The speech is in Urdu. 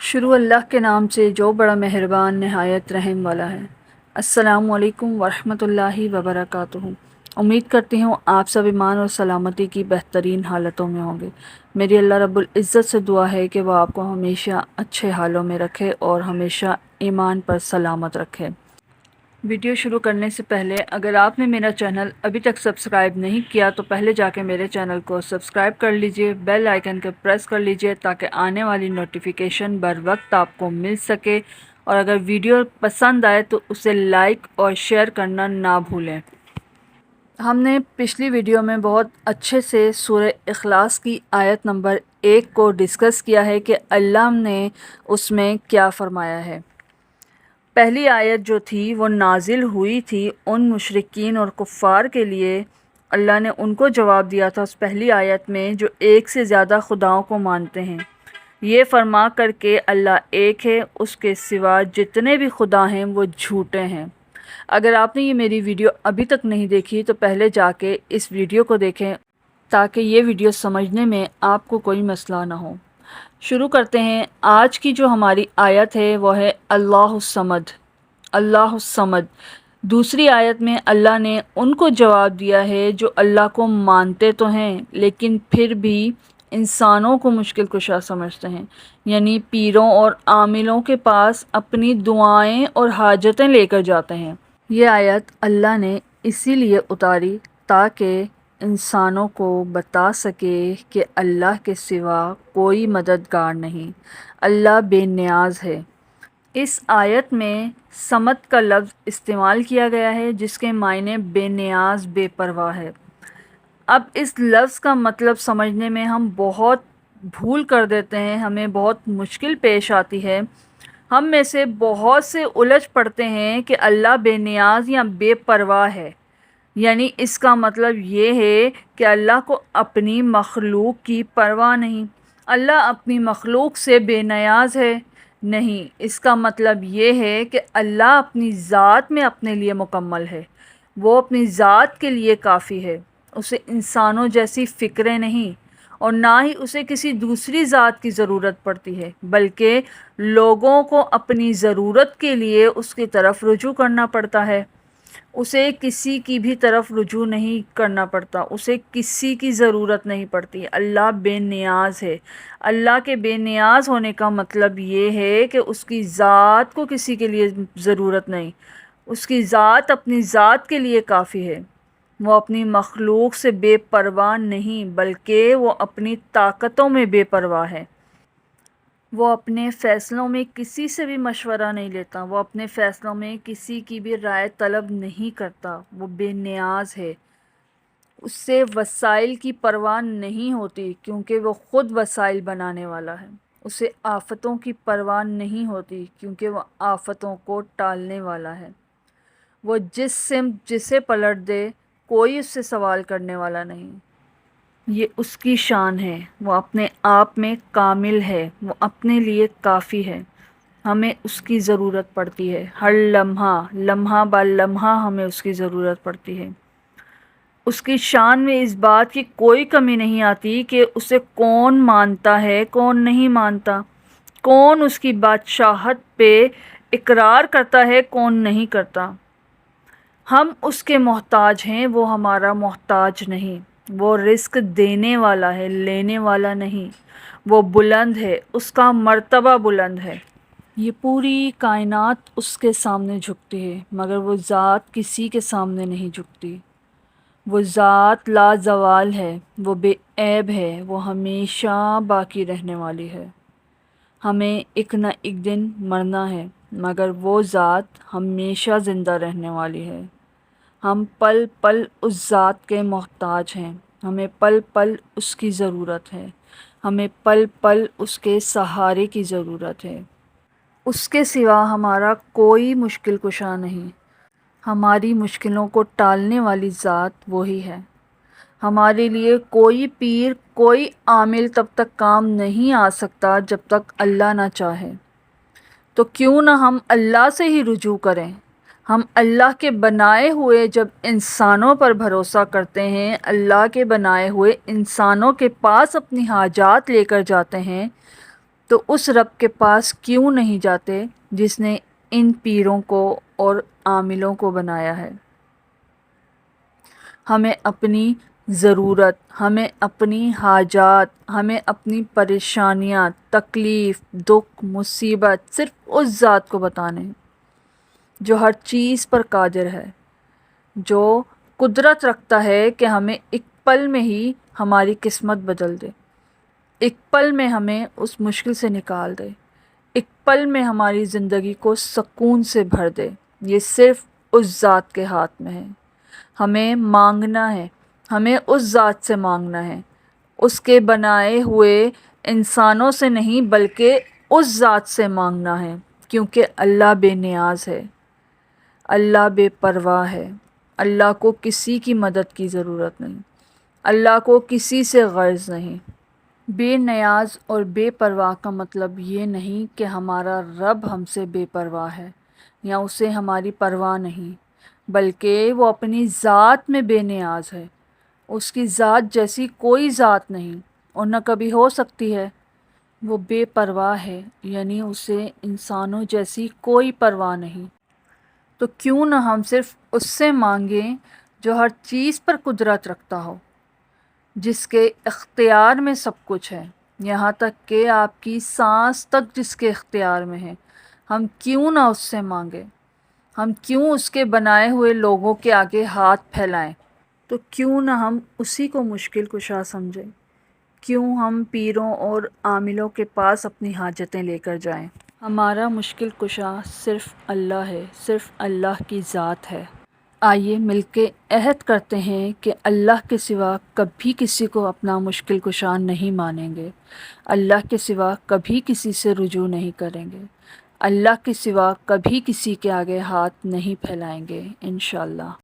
شروع اللہ کے نام سے جو بڑا مہربان نہایت رحم والا ہے۔ السلام علیکم ورحمۃ اللہ وبرکاتہ۔ امید کرتی ہوں آپ سب ایمان اور سلامتی کی بہترین حالتوں میں ہوں گے۔ میری اللہ رب العزت سے دعا ہے کہ وہ آپ کو ہمیشہ اچھے حالوں میں رکھے اور ہمیشہ ایمان پر سلامت رکھے۔ ویڈیو شروع کرنے سے پہلے اگر آپ نے میرا چینل ابھی تک سبسکرائب نہیں کیا تو پہلے جا کے میرے چینل کو سبسکرائب کر لیجئے، بیل آئیکن کو پریس کر لیجئے تاکہ آنے والی نوٹیفیکیشن بر وقت آپ کو مل سکے، اور اگر ویڈیو پسند آئے تو اسے لائک اور شیئر کرنا نہ بھولیں۔ ہم نے پچھلی ویڈیو میں بہت اچھے سے سورہ اخلاص کی آیت نمبر 1 کو ڈسکس کیا ہے کہ اللہ نے اس میں کیا فرمایا ہے۔ پہلی آیت جو تھی وہ نازل ہوئی تھی ان مشرکین اور کفار کے لیے۔ اللہ نے ان کو جواب دیا تھا اس پہلی آیت میں جو ایک سے زیادہ خداؤں کو مانتے ہیں، یہ فرما کر کہ اللہ ایک ہے، اس کے سوا جتنے بھی خدا ہیں وہ جھوٹے ہیں۔ اگر آپ نے یہ میری ویڈیو ابھی تک نہیں دیکھی تو پہلے جا کے اس ویڈیو کو دیکھیں تاکہ یہ ویڈیو سمجھنے میں آپ کو کوئی مسئلہ نہ ہو۔ شروع کرتے ہیں۔ آج کی جو ہماری آیت ہے وہ ہے اللہ الصمد۔ اللہ الصمد۔ دوسری آیت میں اللہ نے ان کو جواب دیا ہے جو اللہ کو مانتے تو ہیں لیکن پھر بھی انسانوں کو مشکل کشا سمجھتے ہیں، یعنی پیروں اور عاملوں کے پاس اپنی دعائیں اور حاجتیں لے کر جاتے ہیں۔ یہ آیت اللہ نے اسی لیے اتاری تاکہ انسانوں کو بتا سکے کہ اللہ کے سوا کوئی مددگار نہیں، اللہ بے نیاز ہے۔ اس آیت میں صمد کا لفظ استعمال کیا گیا ہے جس کے معنی بے نیاز، بے پرواہ ہے۔ اب اس لفظ کا مطلب سمجھنے میں ہم بہت بھول کر دیتے ہیں، ہمیں بہت مشکل پیش آتی ہے۔ ہم میں سے بہت سے الجھ پڑتے ہیں کہ اللہ بے نیاز یا بے پرواہ ہے، یعنی اس کا مطلب یہ ہے کہ اللہ کو اپنی مخلوق کی پرواہ نہیں، اللہ اپنی مخلوق سے بے نیاز ہے۔ نہیں، اس کا مطلب یہ ہے کہ اللہ اپنی ذات میں اپنے لیے مکمل ہے، وہ اپنی ذات کے لیے کافی ہے، اسے انسانوں جیسی فکریں نہیں، اور نہ ہی اسے کسی دوسری ذات کی ضرورت پڑتی ہے، بلکہ لوگوں کو اپنی ضرورت کے لیے اس کی طرف رجوع کرنا پڑتا ہے۔ اسے کسی کی بھی طرف رجوع نہیں کرنا پڑتا، اسے کسی کی ضرورت نہیں پڑتی۔ اللہ بے نیاز ہے۔ اللہ کے بے نیاز ہونے کا مطلب یہ ہے کہ اس کی ذات کو کسی کے لیے ضرورت نہیں، اس کی ذات اپنی ذات کے لیے کافی ہے۔ وہ اپنی مخلوق سے بے پرواہ نہیں بلکہ وہ اپنی طاقتوں میں بے پرواہ ہے۔ وہ اپنے فیصلوں میں کسی سے بھی مشورہ نہیں لیتا، وہ اپنے فیصلوں میں کسی کی بھی رائے طلب نہیں کرتا، وہ بے نیاز ہے۔ اس سے وسائل کی پرواہ نہیں ہوتی کیونکہ وہ خود وسائل بنانے والا ہے۔ اسے آفتوں کی پرواہ نہیں ہوتی کیونکہ وہ آفتوں کو ٹالنے والا ہے۔ وہ جس سمت جسے پلٹ دے کوئی اس سے سوال کرنے والا نہیں۔ یہ اس کی شان ہے، وہ اپنے آپ میں کامل ہے، وہ اپنے لیے کافی ہے۔ ہمیں اس کی ضرورت پڑتی ہے، ہر لمحہ لمحہ با لمحہ ہمیں اس کی ضرورت پڑتی ہے۔ اس کی شان میں اس بات کی کوئی کمی نہیں آتی کہ اسے کون مانتا ہے کون نہیں مانتا، کون اس کی بادشاہت پہ اقرار کرتا ہے کون نہیں کرتا۔ ہم اس کے محتاج ہیں، وہ ہمارا محتاج نہیں۔ وہ رزق دینے والا ہے، لینے والا نہیں۔ وہ بلند ہے، اس کا مرتبہ بلند ہے۔ یہ پوری کائنات اس کے سامنے جھکتی ہے مگر وہ ذات کسی کے سامنے نہیں جھکتی۔ وہ ذات لا زوال ہے، وہ بے عیب ہے، وہ ہمیشہ باقی رہنے والی ہے۔ ہمیں ایک نہ ایک دن مرنا ہے مگر وہ ذات ہمیشہ زندہ رہنے والی ہے۔ ہم پل پل اس ذات کے محتاج ہیں، ہمیں پل پل اس کی ضرورت ہے، ہمیں پل پل اس کے سہارے کی ضرورت ہے۔ اس کے سوا ہمارا کوئی مشکل کشا نہیں۔ ہماری مشکلوں کو ٹالنے والی ذات وہی ہے۔ ہمارے لیے کوئی پیر، کوئی عامل تب تک کام نہیں آ سکتا جب تک اللہ نہ چاہے۔ تو کیوں نہ ہم اللہ سے ہی رجوع کریں۔ ہم اللہ کے بنائے ہوئے جب انسانوں پر بھروسہ کرتے ہیں، اللہ کے بنائے ہوئے انسانوں کے پاس اپنی حاجات لے کر جاتے ہیں، تو اس رب کے پاس کیوں نہیں جاتے جس نے ان پیروں کو اور عاملوں کو بنایا ہے؟ ہمیں اپنی ضرورت، ہمیں اپنی حاجات، ہمیں اپنی پریشانیاں، تکلیف، دکھ، مصیبت صرف اس ذات کو بتانے ہیں جو ہر چیز پر قادر ہے، جو قدرت رکھتا ہے کہ ہمیں ایک پل میں ہی ہماری قسمت بدل دے، ایک پل میں ہمیں اس مشکل سے نکال دے، ایک پل میں ہماری زندگی کو سکون سے بھر دے۔ یہ صرف اس ذات کے ہاتھ میں ہے۔ ہمیں مانگنا ہے، ہمیں اس ذات سے مانگنا ہے، اس کے بنائے ہوئے انسانوں سے نہیں بلکہ اس ذات سے مانگنا ہے، کیونکہ اللہ بے نیاز ہے، اللہ بے پرواہ ہے، اللہ کو کسی کی مدد کی ضرورت نہیں، اللہ کو کسی سے غرض نہیں۔ بے نیاز اور بے پرواہ کا مطلب یہ نہیں کہ ہمارا رب ہم سے بے پرواہ ہے یا اسے ہماری پرواہ نہیں، بلکہ وہ اپنی ذات میں بے نیاز ہے۔ اس کی ذات جیسی کوئی ذات نہیں اور نہ کبھی ہو سکتی ہے۔ وہ بے پرواہ ہے، یعنی اسے انسانوں جیسی کوئی پرواہ نہیں۔ تو کیوں نہ ہم صرف اس سے مانگیں جو ہر چیز پر قدرت رکھتا ہو، جس کے اختیار میں سب کچھ ہے، یہاں تک کہ آپ کی سانس تک جس کے اختیار میں ہے۔ ہم کیوں نہ اس سے مانگیں؟ ہم کیوں اس کے بنائے ہوئے لوگوں کے آگے ہاتھ پھیلائیں؟ تو کیوں نہ ہم اسی کو مشکل کشا سمجھیں؟ کیوں ہم پیروں اور عاملوں کے پاس اپنی حاجتیں لے کر جائیں؟ ہمارا مشکل کشا صرف اللہ ہے، صرف اللہ کی ذات ہے۔ آئیے مل کے عہد کرتے ہیں کہ اللہ کے سوا کبھی کسی کو اپنا مشکل کشا نہیں مانیں گے، اللہ کے سوا کبھی کسی سے رجوع نہیں کریں گے، اللہ کے سوا کبھی کسی کے آگے ہاتھ نہیں پھیلائیں گے، انشاءاللہ۔